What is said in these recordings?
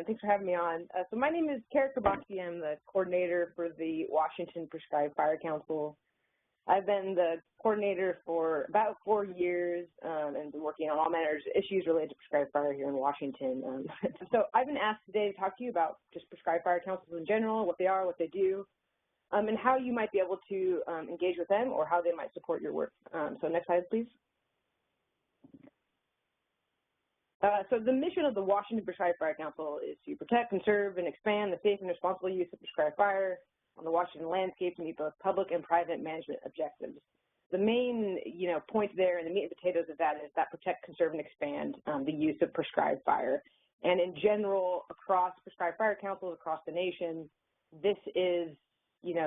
Thanks for having me on. So my name is Kara Karboski. I'm the coordinator for the Washington Prescribed Fire Council. I've been the coordinator for about 4 years and been working on all manners of issues related to prescribed fire here in Washington. So I've been asked today to talk to you about just prescribed fire councils in general, what they are, what they do, and how you might be able to engage with them or how they might support your work. So next slide, please. So the mission of the Washington Prescribed Fire Council is to protect, conserve, and expand the safe and responsible use of prescribed fire on the Washington landscape to meet both public and private management objectives. The main, point there and the meat and potatoes of that is that protect, conserve, and expand the use of prescribed fire. And in general, across prescribed fire councils across the nation, this is,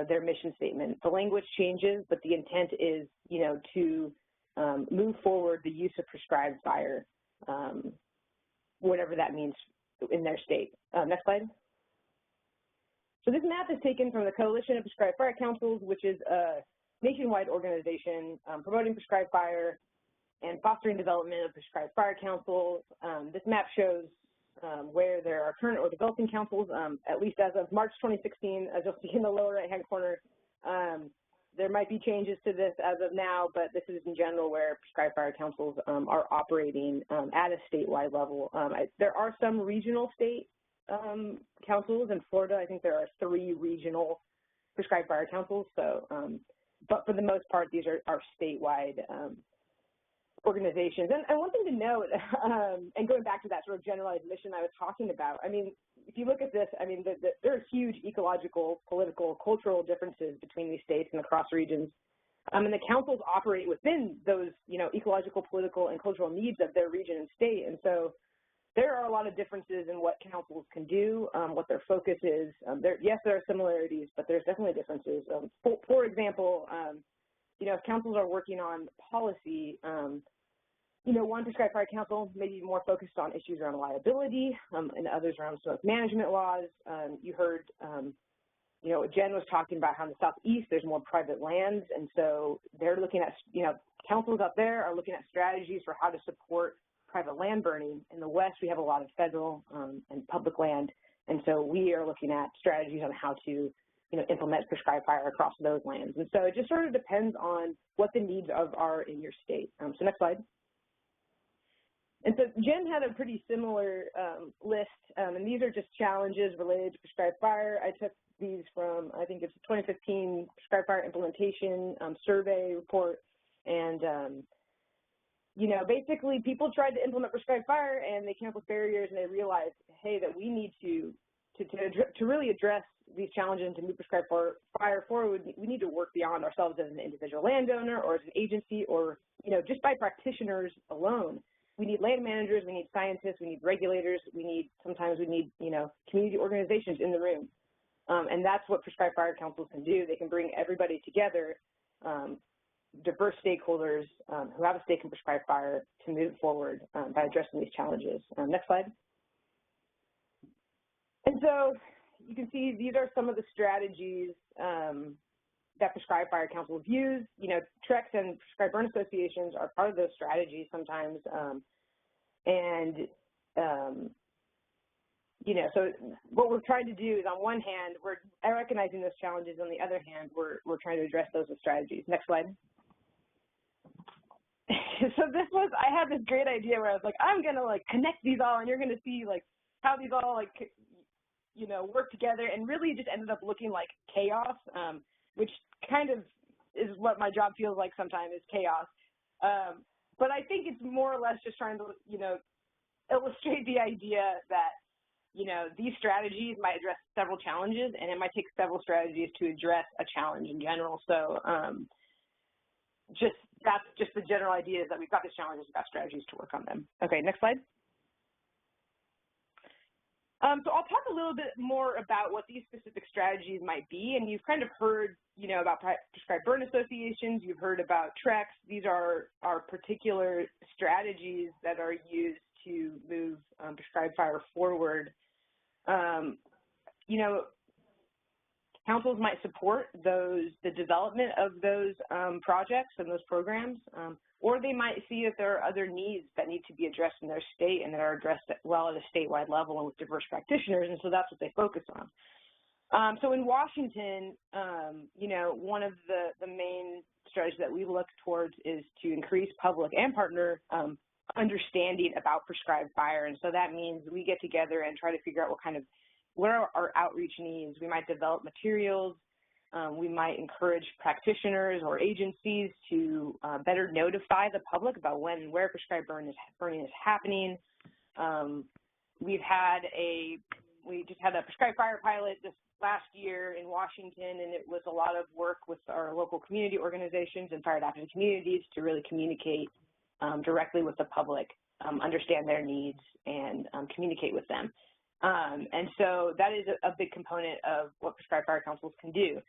their mission statement. The language changes, but the intent is, to move forward the use of prescribed fire. Whatever that means in their state. Next slide. So this map is taken from the Coalition of Prescribed Fire Councils, which is a nationwide organization promoting prescribed fire and fostering development of prescribed fire councils. This map shows where there are current or developing councils, at least as of March 2016, as you'll see in the lower right-hand corner. There might be changes to this as of now, but this is in general where prescribed fire councils are operating at a statewide level. There are some regional state councils. In Florida, I think there are 3 regional prescribed fire councils. So, but for the most part, these are statewide organizations. And one thing to note, and going back to that sort of generalized mission I was talking about, if you look at this, there are huge ecological, political, cultural differences between these states and across regions. And the councils operate within those, ecological, political, and cultural needs of their region and state. And so there are a lot of differences in what councils can do, what their focus is. Yes, there are similarities, but there's definitely differences. For example, if councils are working on policy, one prescribed fire council may be more focused on issues around liability and others around smoke management laws. You heard, Jen was talking about how in the Southeast there's more private lands, and so they're looking at, councils up there are looking at strategies for how to support private land burning. In the West, we have a lot of federal and public land, and so we are looking at strategies on how to, implement prescribed fire across those lands. And so it just sort of depends on what the needs are in your state. So next slide. And so Jen had a pretty similar list, and these are just challenges related to prescribed fire. I took these from, I think it's a 2015 prescribed fire implementation survey report, and basically people tried to implement prescribed fire and they came up with barriers, and they realized, hey, that we need to really address these challenges and to move prescribed fire forward. We need to work beyond ourselves as an individual landowner or as an agency or, just by practitioners alone. We need land managers, we need scientists, we need regulators, sometimes we need, community organizations in the room. And that's what prescribed fire councils can do. They can bring everybody together, diverse stakeholders who have a stake in prescribed fire to move forward by addressing these challenges. Next slide. And so you can see these are some of the strategies that prescribed fire councils use. TRECs and prescribed burn associations are part of those strategies sometimes. So what we're trying to do is, on one hand, we're recognizing those challenges. On the other hand, we're trying to address those with strategies. Next slide. So I had this great idea where I was like, I'm going to connect these all, and you're going to see how these all work together, and really just ended up looking like chaos, which kind of is what my job feels like sometimes, is chaos. But I think it's more or less just trying to, illustrate the idea that, these strategies might address several challenges, and it might take several strategies to address a challenge in general. So that's just the general idea, is that we've got these challenges, we've got strategies to work on them. Okay, next slide. So I'll talk a little bit more about what these specific strategies might be, and you've kind of heard, about prescribed burn associations, you've heard about TRECs. These are particular strategies that are used to move prescribed fire forward. councils might support the development of those projects and those programs, or they might see that there are other needs that need to be addressed in their state and that are addressed well at a statewide level and with diverse practitioners, and so that's what they focus on. So in Washington, you know, one of the main strategies that we look towards is to increase public and partner understanding about prescribed fire, and so that means we get together and try to figure out what are our outreach needs. We might develop materials. We might encourage practitioners or agencies to better notify the public about when and where prescribed burning is happening. We just had a prescribed fire pilot this last year in Washington, and it was a lot of work with our local community organizations and FireAdapted Communities to really communicate directly with the public, understand their needs, and communicate with them. And so that is a big component of what prescribed fire councils can do.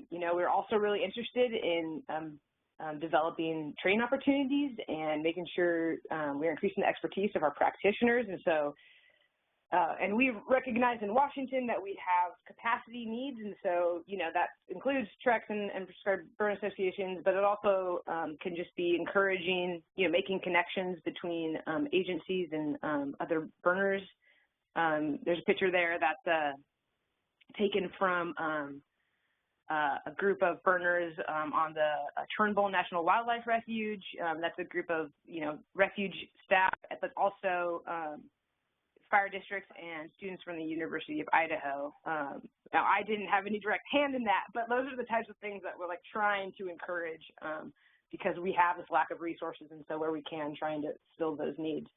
You know, we're also really interested in developing training opportunities and making sure we're increasing the expertise of our practitioners. And so, and we recognize in Washington that we have capacity needs, and so, you know, that includes TRECs and prescribed burn associations, but it also can just be encouraging, you know, making connections between agencies and other burners. There's a picture there that's taken from a group of burners on the Turnbull National Wildlife Refuge. That's a group of, you know, refuge staff, but also fire districts and students from the University of Idaho. Now, I didn't have any direct hand in that, but those are the types of things that we're like trying to encourage because we have this lack of resources, and so where we can, trying to fill those needs.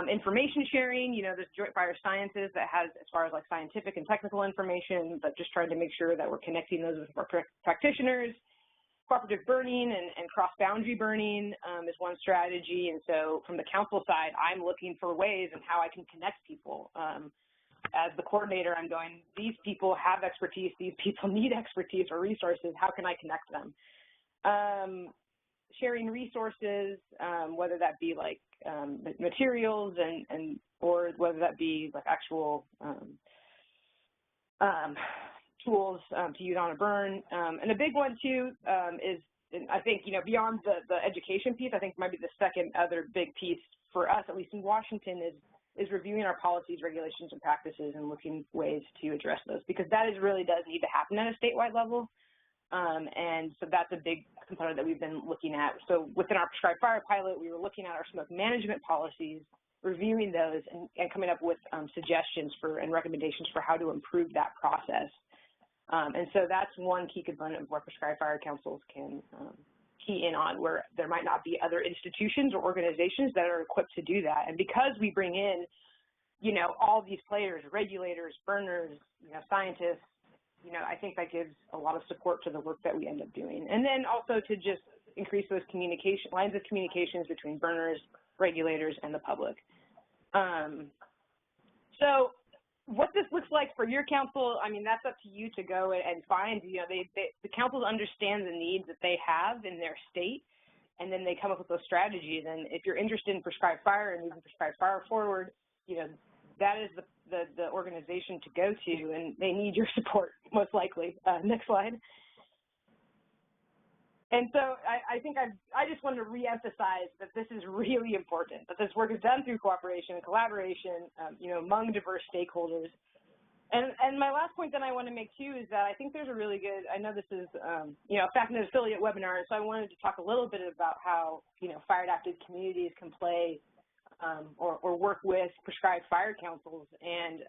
Information sharing, you know, there's Joint Fire Sciences that has as far as like scientific and technical information, but just trying to make sure that we're connecting those with our practitioners. Cooperative burning and cross-boundary burning is one strategy, and so from the council side, I'm looking for ways and how I can connect people. As the coordinator, I'm going, these people have expertise, these people need expertise or resources, how can I connect them? Sharing resources, whether that be like materials or whether that be like actual tools to use on a burn. And a big one too is, I think, you know, beyond the education piece, I think might be the second other big piece for us, at least in Washington, is reviewing our policies, regulations, and practices and looking ways to address those, because that really does need to happen at a statewide level. And so that's a big component that we've been looking at. So within our prescribed fire pilot, we were looking at our smoke management policies, reviewing those, and coming up with suggestions and recommendations for how to improve that process. And so that's one key component of where prescribed fire councils can key in on, where there might not be other institutions or organizations that are equipped to do that. And because we bring in, you know, all these players, regulators, burners, you know, scientists, you know, I think that gives a lot of support to the work that we end up doing. And then also to just increase those lines of communications between burners, regulators, and the public. So what this looks like for your council, I mean, that's up to you to go and find. You know, the councils understand the needs that they have in their state, and then they come up with those strategies. And if you're interested in prescribed fire and moving prescribed fire forward, you know, that is the organization to go to, and they need your support, most likely. Next slide. And so I think I just want to reemphasize that this is really important, that this work is done through cooperation and collaboration, you know, among diverse stakeholders. And my last point that I want to make, too, is that I think there's a really good, I know this is, you know, a FAC and affiliate webinar, so I wanted to talk a little bit about how, you know, fire-adapted communities can play or work with prescribed fire councils. And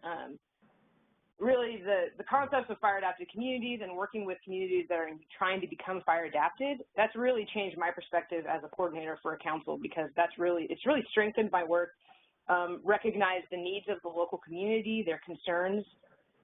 really the concepts of fire-adapted communities and working with communities that are trying to become fire-adapted, that's really changed my perspective as a coordinator for a council, because it's really strengthened my work, recognized the needs of the local community, their concerns,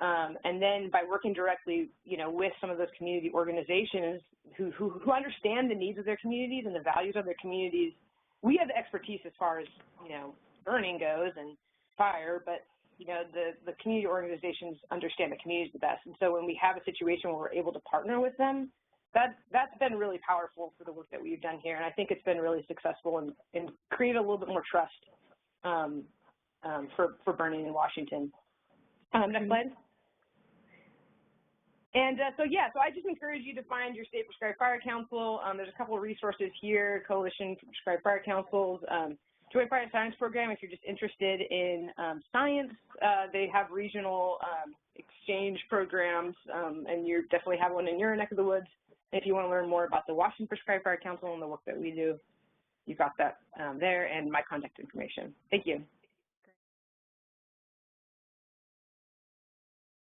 and then by working directly, you know, with some of those community organizations who understand the needs of their communities and the values of their communities. We have the expertise as far as, you know, burning goes and fire, but, you know, the community organizations understand the communities the best. And so when we have a situation where we're able to partner with them, that's been really powerful for the work that we've done here. And I think it's been really successful and create a little bit more trust for burning in Washington. Next slide. And so I just encourage you to find your state prescribed fire council. There's a couple of resources here, Coalition for Prescribed Fire Councils, Joint Fire Science Program. If you're just interested in science, they have regional exchange programs, and you definitely have one in your neck of the woods. If you want to learn more about the Washington Prescribed Fire Council and the work that we do, you've got that there and my contact information. Thank you.